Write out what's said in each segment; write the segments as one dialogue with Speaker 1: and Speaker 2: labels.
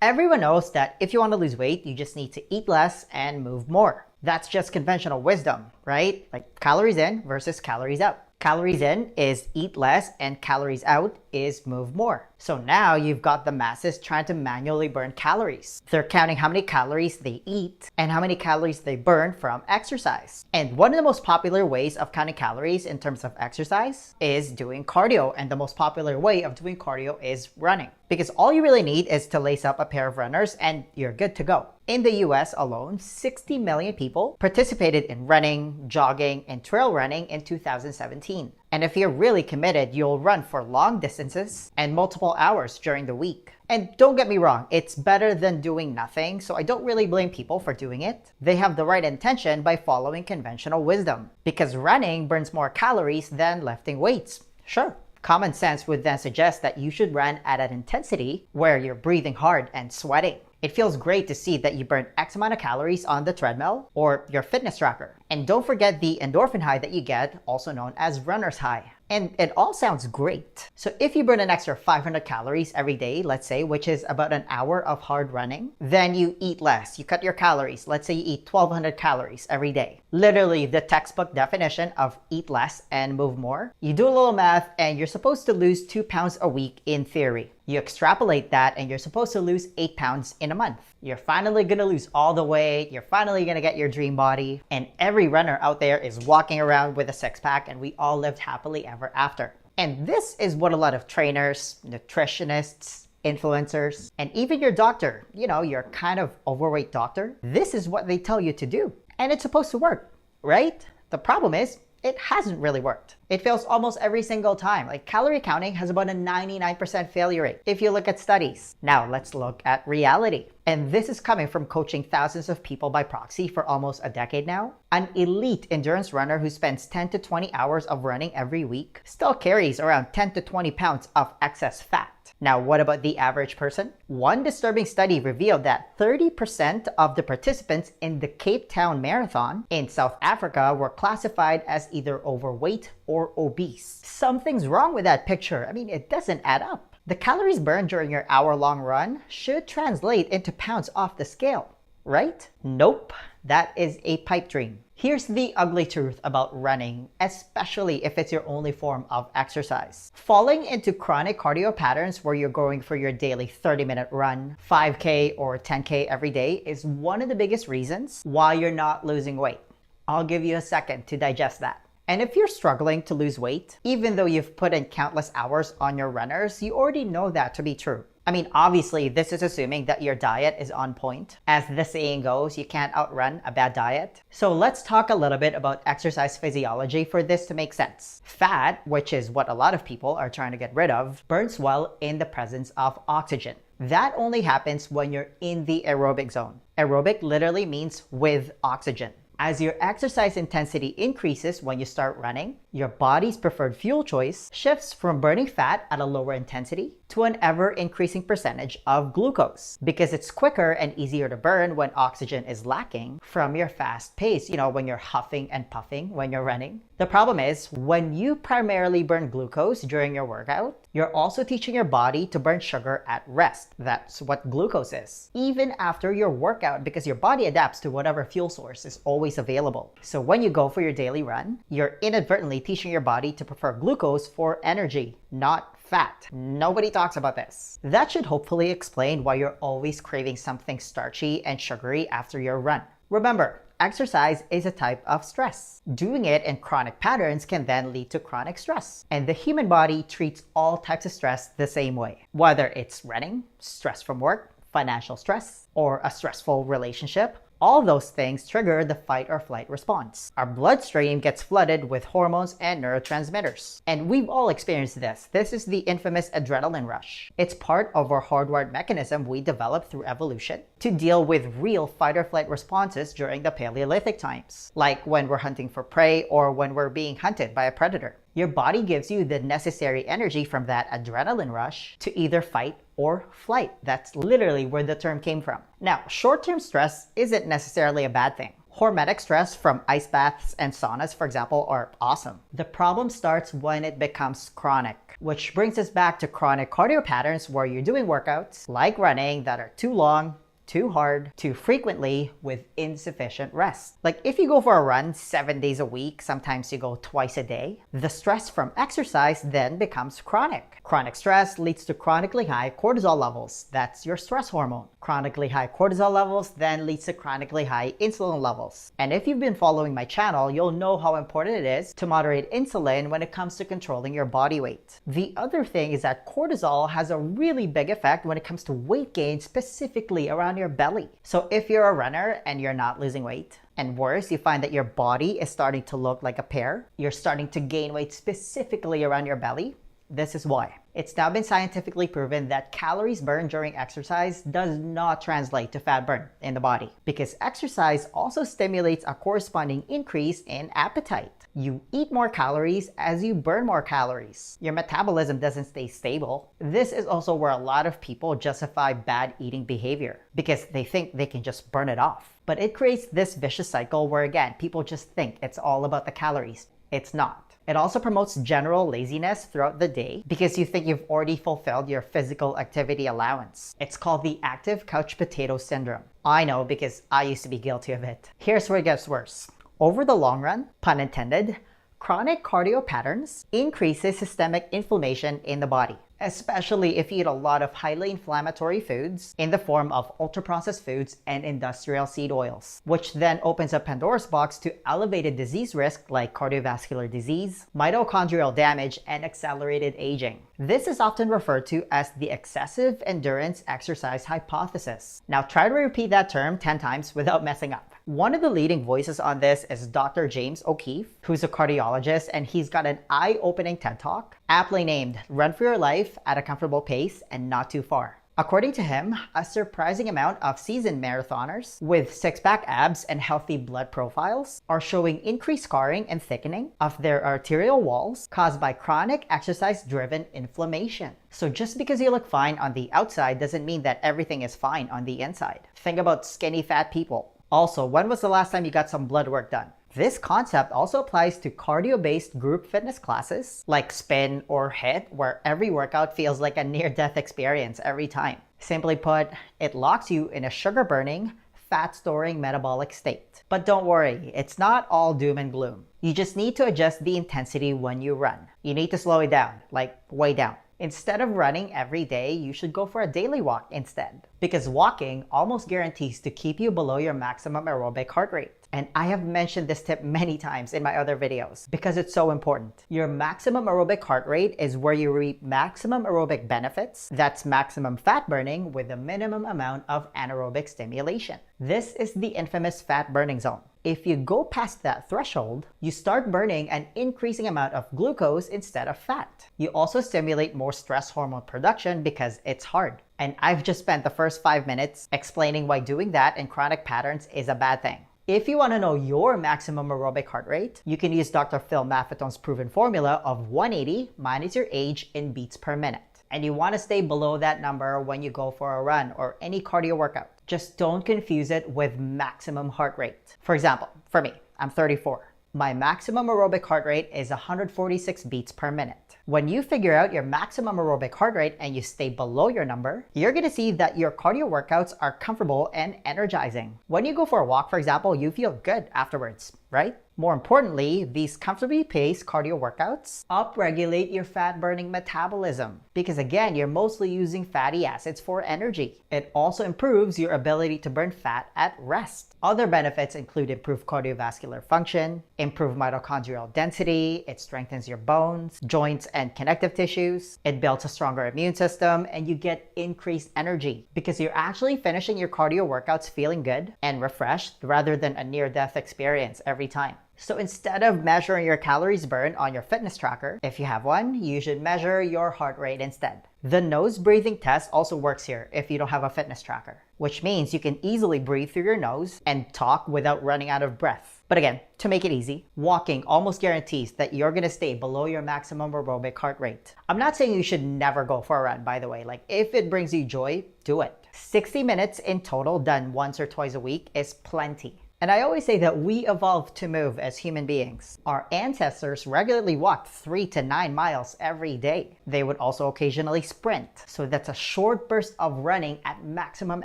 Speaker 1: Everyone knows that if you want to lose weight, you just need to eat less and move more. That's just conventional wisdom, right? Like calories in versus calories out. Calories in is eat less and calories out is move more. So now you've got the masses trying to manually burn calories. They're counting how many calories they eat and how many calories they burn from exercise. And one of the most popular ways of counting calories in terms of exercise is doing cardio. And the most popular way of doing cardio is running. Because all you really need is to lace up a pair of runners and you're good to go. In the US alone, 60 million people participated in running, jogging, and trail running in 2017. And if you're really committed, you'll run for long distances and multiple hours during the week. And don't get me wrong, it's better than doing nothing, so I don't really blame people for doing it. They have the right intention by following conventional wisdom. Because running burns more calories than lifting weights. Sure. Common sense would then suggest that you should run at an intensity where you're breathing hard and sweating. It feels great to see that you burn X amount of calories on the treadmill or your fitness tracker. And don't forget the endorphin high that you get, also known as runner's high. And it all sounds great. So if you burn an extra 500 calories every day, let's say, which is about an hour of hard running, then you eat less. You cut your calories. Let's say you eat 1,200 calories every day. Literally the textbook definition of eat less and move more. You do a little math and you're supposed to lose 2 pounds a week in theory. You extrapolate that and you're supposed to lose 8 pounds in a month. You're finally gonna lose all the weight. You're finally gonna get your dream body. And every runner out there is walking around with a six-pack and we all lived happily ever after. And this is what a lot of trainers, nutritionists, influencers, and even your doctor, your kind of overweight doctor, this is what they tell you to do. And it's supposed to work, right? The problem is, it hasn't really worked. It fails almost every single time. Like calorie counting has about a 99% failure rate if you look at studies. Now let's look at reality. And this is coming from coaching thousands of people by proxy for almost a decade now. An elite endurance runner who spends 10 to 20 hours of running every week still carries around 10 to 20 pounds of excess fat. Now, what about the average person? One disturbing study revealed that 30% of the participants in the Cape Town Marathon in South Africa were classified as either overweight or obese. Something's wrong with that picture. I mean, it doesn't add up. The calories burned during your hour-long run should translate into pounds off the scale, right? Nope, that is a pipe dream. Here's the ugly truth about running, especially if it's your only form of exercise. Falling into chronic cardio patterns where you're going for your daily 30-minute run, 5K or 10K every day is one of the biggest reasons why you're not losing weight. I'll give you a second to digest that. And if you're struggling to lose weight, even though you've put in countless hours on your runners, you already know that to be true. I mean, obviously, this is assuming that your diet is on point. As the saying goes, you can't outrun a bad diet. So let's talk a little bit about exercise physiology for this to make sense. Fat, which is what a lot of people are trying to get rid of, burns well in the presence of oxygen. That only happens when you're in the aerobic zone. Aerobic literally means with oxygen. As your exercise intensity increases when you start running, your body's preferred fuel choice shifts from burning fat at a lower intensity to an ever-increasing percentage of glucose because it's quicker and easier to burn when oxygen is lacking from your fast pace, when you're huffing and puffing when you're running. The problem is, when you primarily burn glucose during your workout, you're also teaching your body to burn sugar at rest. That's what glucose is. Even after your workout, because your body adapts to whatever fuel source is always available. So when you go for your daily run, you're inadvertently teaching your body to prefer glucose for energy, not fat. Nobody talks about this. That should hopefully explain why you're always craving something starchy and sugary after your run. Remember, exercise is a type of stress. Doing it in chronic patterns can then lead to chronic stress. And the human body treats all types of stress the same way. Whether it's running, stress from work, financial stress, or a stressful relationship, all those things trigger the fight or flight response. Our bloodstream gets flooded with hormones and neurotransmitters. And we've all experienced this. This is the infamous adrenaline rush. It's part of our hardwired mechanism we developed through evolution to deal with real fight or flight responses during the Paleolithic times, like when we're hunting for prey or when we're being hunted by a predator. Your body gives you the necessary energy from that adrenaline rush to either fight or flight. That's literally where the term came from. Now, short-term stress isn't necessarily a bad thing. Hormetic stress from ice baths and saunas, for example, are awesome. The problem starts when it becomes chronic, which brings us back to chronic cardio patterns where you're doing workouts like running that are too long, too hard, too frequently with insufficient rest. Like if you go for a run 7 days a week, sometimes you go twice a day, the stress from exercise then becomes chronic. Chronic stress leads to chronically high cortisol levels. That's your stress hormone. Chronically high cortisol levels then leads to chronically high insulin levels. And if you've been following my channel, you'll know how important it is to moderate insulin when it comes to controlling your body weight. The other thing is that cortisol has a really big effect when it comes to weight gain, specifically around your belly. So if you're a runner and you're not losing weight, and worse, you find that your body is starting to look like a pear, you're starting to gain weight specifically around your belly, this is why. It's now been scientifically proven that calories burned during exercise does not translate to fat burn in the body because exercise also stimulates a corresponding increase in appetite. You eat more calories as you burn more calories. Your metabolism doesn't stay stable. This is also where a lot of people justify bad eating behavior because they think they can just burn it off. But it creates this vicious cycle where, again, people just think it's all about the calories. It's not. It also promotes general laziness throughout the day because you think you've already fulfilled your physical activity allowance. It's called the active couch potato syndrome. I know because I used to be guilty of it. Here's where it gets worse. Over the long run, pun intended, chronic cardio patterns increases systemic inflammation in the body, especially if you eat a lot of highly inflammatory foods in the form of ultra-processed foods and industrial seed oils, which then opens up Pandora's box to elevated disease risk like cardiovascular disease, mitochondrial damage, and accelerated aging. This is often referred to as the excessive endurance exercise hypothesis. Now try to repeat that term 10 times without messing up. One of the leading voices on this is Dr. James O'Keefe, who's a cardiologist, and he's got an eye-opening TED Talk, aptly named Run for Your Life at a Comfortable Pace and Not Too Far. According to him, a surprising amount of seasoned marathoners with six-pack abs and healthy blood profiles are showing increased scarring and thickening of their arterial walls caused by chronic exercise-driven inflammation. So just because you look fine on the outside doesn't mean that everything is fine on the inside. Think about skinny fat people. Also, when was the last time you got some blood work done? This concept also applies to cardio-based group fitness classes like spin or HIIT, where every workout feels like a near-death experience every time. Simply put, it locks you in a sugar-burning, fat-storing metabolic state. But don't worry, it's not all doom and gloom. You just need to adjust the intensity when you run. You need to slow it down, like way down. Instead of running every day, you should go for a daily walk instead. Because walking almost guarantees to keep you below your maximum aerobic heart rate. And I have mentioned this tip many times in my other videos because it's so important. Your maximum aerobic heart rate is where you reap maximum aerobic benefits. That's maximum fat burning with the minimum amount of anaerobic stimulation. This is the infamous fat burning zone. If you go past that threshold, you start burning an increasing amount of glucose instead of fat. You also stimulate more stress hormone production because it's hard. And I've just spent the first 5 minutes explaining why doing that in chronic patterns is a bad thing. If you want to know your maximum aerobic heart rate, you can use Dr. Phil Maffetone's proven formula of 180 minus your age in beats per minute. And you want to stay below that number when you go for a run or any cardio workout. Just don't confuse it with maximum heart rate. For example, for me, I'm 34. My maximum aerobic heart rate is 146 beats per minute. When you figure out your maximum aerobic heart rate and you stay below your number, you're going to see that your cardio workouts are comfortable and energizing. When you go for a walk, for example, you feel good afterwards, right? More importantly, these comfortably paced cardio workouts upregulate your fat-burning metabolism because, again, you're mostly using fatty acids for energy. It also improves your ability to burn fat at rest. Other benefits include improved cardiovascular function, improved mitochondrial density, it strengthens your bones, joints, and connective tissues. It builds a stronger immune system, and you get increased energy because you're actually finishing your cardio workouts feeling good and refreshed rather than a near-death experience every time. So instead of measuring your calories burned on your fitness tracker, if you have one, you should measure your heart rate instead. The nose breathing test also works here if you don't have a fitness tracker, which means you can easily breathe through your nose and talk without running out of breath. But again, to make it easy, walking almost guarantees that you're gonna stay below your maximum aerobic heart rate. I'm not saying you should never go for a run, by the way. Like, if it brings you joy, do it. 60 minutes in total done once or twice a week is plenty. And I always say that we evolved to move as human beings. Our ancestors regularly walked 3 to 9 miles every day. They would also occasionally sprint. So that's a short burst of running at maximum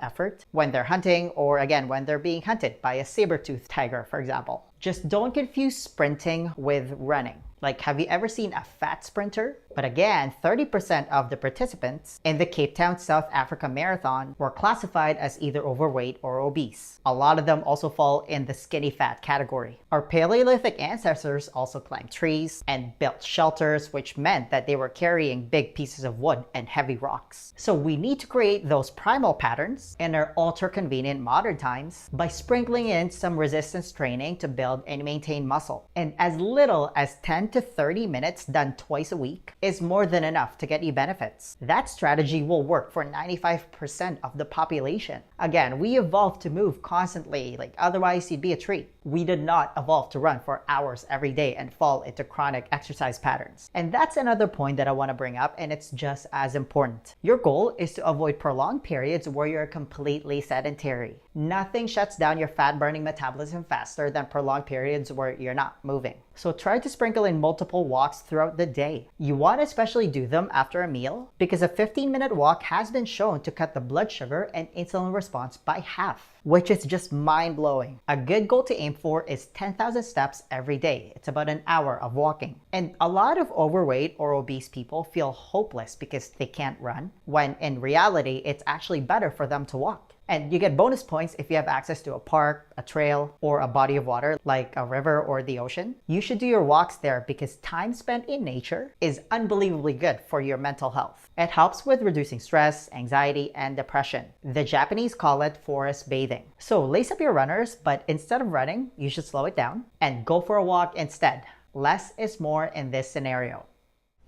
Speaker 1: effort when they're hunting, or again, when they're being hunted by a saber-toothed tiger, for example. Just don't confuse sprinting with running. Like, have you ever seen a fat sprinter? But again, 30% of the participants in the Cape Town, South Africa Marathon were classified as either overweight or obese. A lot of them also fall in the skinny fat category. Our Paleolithic ancestors also climbed trees and built shelters, which meant that they were carrying big pieces of wood and heavy rocks. So we need to create those primal patterns in our ultra-convenient modern times by sprinkling in some resistance training to build and maintain muscle. And as little as 10 to 30 minutes done twice a week is more than enough to get you benefits. That strategy will work for 95% of the population. Again, we evolved to move constantly, like otherwise you'd be a tree. We did not evolve to run for hours every day and fall into chronic exercise patterns. And that's another point that I want to bring up, and it's just as important. Your goal is to avoid prolonged periods where you're completely sedentary. Nothing shuts down your fat-burning metabolism faster than prolonged periods where you're not moving. So try to sprinkle in multiple walks throughout the day. You want to especially do them after a meal because a 15-minute walk has been shown to cut the blood sugar and insulin response by half, which is just mind-blowing. A good goal to aim for is 10,000 steps every day. It's about an hour of walking. And a lot of overweight or obese people feel hopeless because they can't run, when in reality, it's actually better for them to walk. And you get bonus points if you have access to a park, a trail, or a body of water like a river or the ocean. You should do your walks there because time spent in nature is unbelievably good for your mental health. It helps with reducing stress, anxiety, and depression. The Japanese call it forest bathing. So lace up your runners, but instead of running, you should slow it down and go for a walk instead. Less is more in this scenario.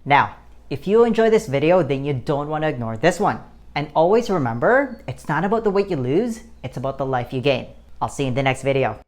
Speaker 1: Now, if you enjoy this video, then you don't want to ignore this one. And always remember, it's not about the weight you lose, it's about the life you gain. I'll see you in the next video.